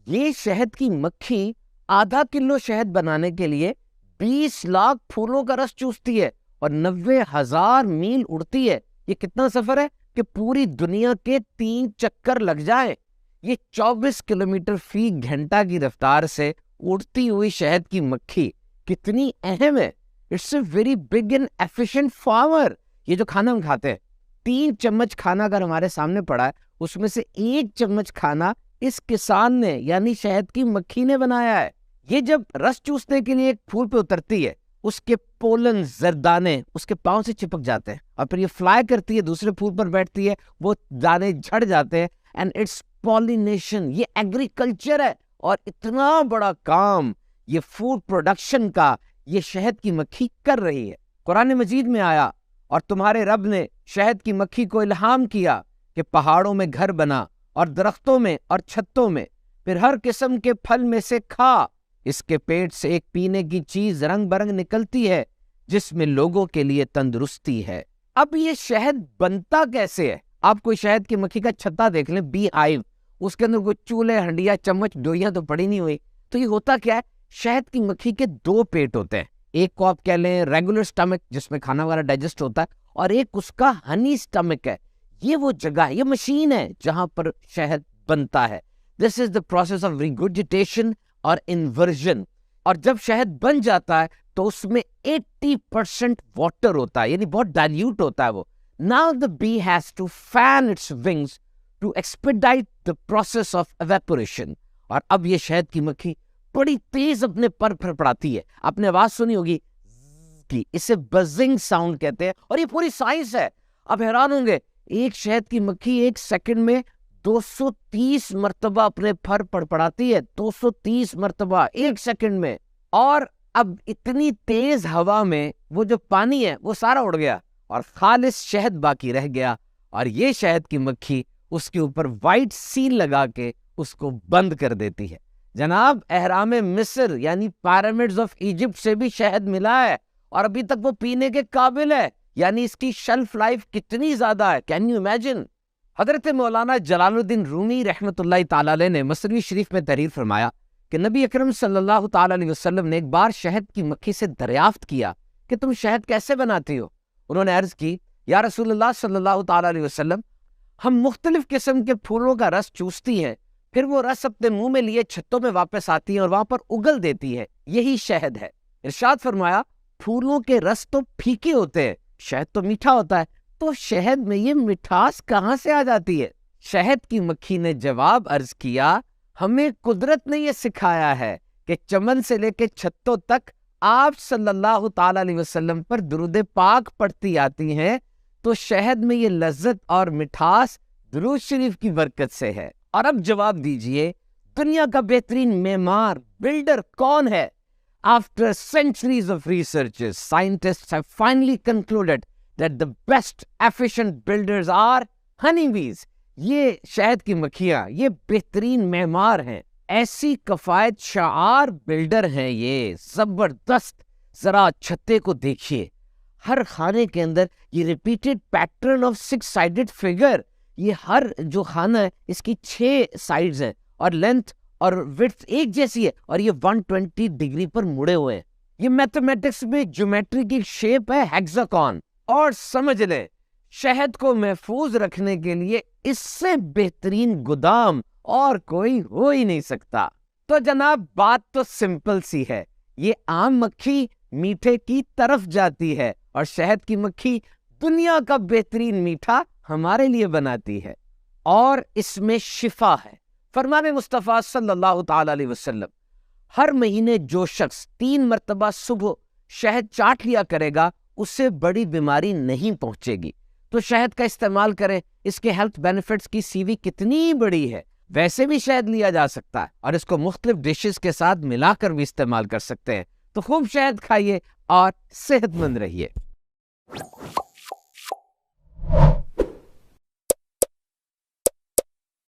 ये शहद की मक्खी आधा किलो शहद बनाने के लिए 20 लाख फूलों का रस चूसती है और 90,000 मील उड़ती है। ये कितना सफर है कि पूरी दुनिया के 3 चक्कर लग जाए। ये 24 किलोमीटर फी घंटा की रफ्तार से उड़ती हुई शहद की मक्खी कितनी अहम है। It's a very big and efficient farmer. ये जो खाना हम खाते हैं, 3 चम्मच खाना अगर हमारे सामने पड़ा है, उसमें से 1 चम्मच खाना इस किसान ने यानी शहद की मक्खी ने बनाया है। ये जब रस चूसने के लिए एक फूल पे उतरती है, उसके पोलन जरदाने उसके पांव से चिपक जाते हैं और फिर ये फ्लाई करती है, दूसरे फूल पर बैठती है, वो दाने झड़ जाते हैं एंड इट्स पॉलिनेशन। ये एग्रीकल्चर है और इतना बड़ा काम ये फूड प्रोडक्शन का ये शहद की मक्खी कर रही है। कुरान मजीद में आया, और तुम्हारे रब ने शहद की मक्खी को इल्हाम किया कि पहाड़ों में घर बना और दरख्तों में और छत्तों में, फिर हर किस्म के फल में से खा। इसके पेट से एक पीने की चीज रंग बरंग निकलती है जिसमें लोगों के लिए तंदुरुस्ती है। अब ये शहद बनता कैसे है? आप कोई शहद की मक्खी का छत्ता देख लें, बी हाइव, उसके अंदर कोई चूल्हे, हंडिया, चम्मच, डोइयां तो पड़ी नहीं हुई। तो ये होता क्या है? शहद की मक्खी के 2 पेट होते हैं। एक को आप कह लें रेगुलर स्टमक जिसमें खाना वगैरह डाइजेस्ट होता है, और एक उसका हनी स्टमक है। ये वो जगह है, ये मशीन है जहां पर शहद बनता है। This is the process of regurgitation और इन्वर्जन। और जब शहद बन जाता है तो उसमें 80% वाटर होता है, यानी बहुत डाइल्यूट होता है वो। Now the bee has to fan its wings to expedite the process of evaporation. और अब ये शहद की मक्खी बड़ी तेज अपने पर फड़फड़ाती है। आपने आवाज सुनी होगी की, इसे बजिंग साउंड कहते हैं, और ये पूरी साइंस है। अब हैरान होंगे, एक शहद की मक्खी 1 सेकंड में 230 मरतबा अपने फर फड़फड़ाती है। 230 मरतबा 1 सेकंड में। और अब इतनी तेज हवा में वो जो पानी है वो सारा उड़ गया और खालिस शहद बाकी रह गया, और ये शहद की मक्खी उसके ऊपर वाइट सील लगा के उसको बंद कर देती है। जनाब, अहराम मिस्र यानी पिरामिड्स ऑफ इजिप्ट से भी शहद मिला है और अभी तक वो पीने के काबिल है, यानी इसकी शेल्फ लाइफ कितनी ज्यादा है। Can you imagine? हजरत मौलाना जलालुद्दीन रूमी रहमतुल्लाह ताला अलैह ने मसनवी शरीफ में तहरीर फरमाया कि नबी अकरम सल्लल्लाहु ताला अलैहि वसल्लम ने एक बार शहद की मक्खी से दरियाफ्त किया कि तुम शहद कैसे बनाती हो? उन्होंने अर्ज की, या रसूलुल्लाह सल्लल्लाहु ताला अलैहि वसल्लम, हम मुख्तलिफ किस्म के फूलों का रस चूसती हैं, फिर वो रस अपने मुंह में लिए छत्तों में वापस आती है और वहां पर उगल देती है, यही शहद है। इरशाद फरमाया, फूलों के रस तो फीके होते हैं, शहद तो मीठा होता है, तो शहद में ये मिठास कहां से आ जाती है? शहद की मक्खी ने जवाब अर्ज किया, हमें कुदरत ने यह सिखाया है कि चमन से लेकर छत्तों तक आप सल्लल्लाहु ताला अलैहि वसल्लम पर दुरूद पाक पढ़ती आती हैं, तो शहद में ये लज्जत और मिठास दुरूद शरीफ की बरकत से है। और अब जवाब दीजिए, दुनिया का बेहतरीन मेमार बिल्डर कौन है? After centuries of researches, scientists have finally concluded that the best efficient builders are honeybees. ये शहद की मक्खियां, ये बेहतरीन मेमार हैं, ऐसी कफायत शार बिल्डर हैं ये, जबरदस्त। जरा छत्ते को देखिए, हर खाने के अंदर ये repeated pattern of 6 sided figure. ये हर जो खाना है इसकी 6 साइड्स हैं और लेंथ और विड्थ एक जैसी है, और ये 120 डिग्री पर मुड़े हुए हैं। ये मैथमेटिक्स में ज्योमेट्री की शेप है हेक्सागन। और समझ लें, शहद को महफूज रखने के लिए इससे बेहतरीन गोदाम और कोई हो ही नहीं सकता। तो जनाब, बात तो सिंपल सी है, ये आम मक्खी मीठे की तरफ जाती है और शहद की मक्खी दुनिया का बेहतरीन मीठा हमारे लिए बनाती है, और इसमें शिफा है। फरमाने मुस्तफ़ा सल्लल्लाहु ताला अलैहि वसल्लम, हर महीने जो शख्स 3 मरतबा सुबह शहद चाट लिया करेगा उससे बड़ी बीमारी नहीं पहुंचेगी। तो शहद का इस्तेमाल करें, इसके हेल्थ बेनिफिट्स की सीवी कितनी बड़ी है। वैसे भी शहद लिया जा सकता है और इसको मुख्तलिफ डिशेस के साथ मिलाकर भी इस्तेमाल कर सकते हैं। तो खूब शहद खाइए और सेहतमंद रहिए।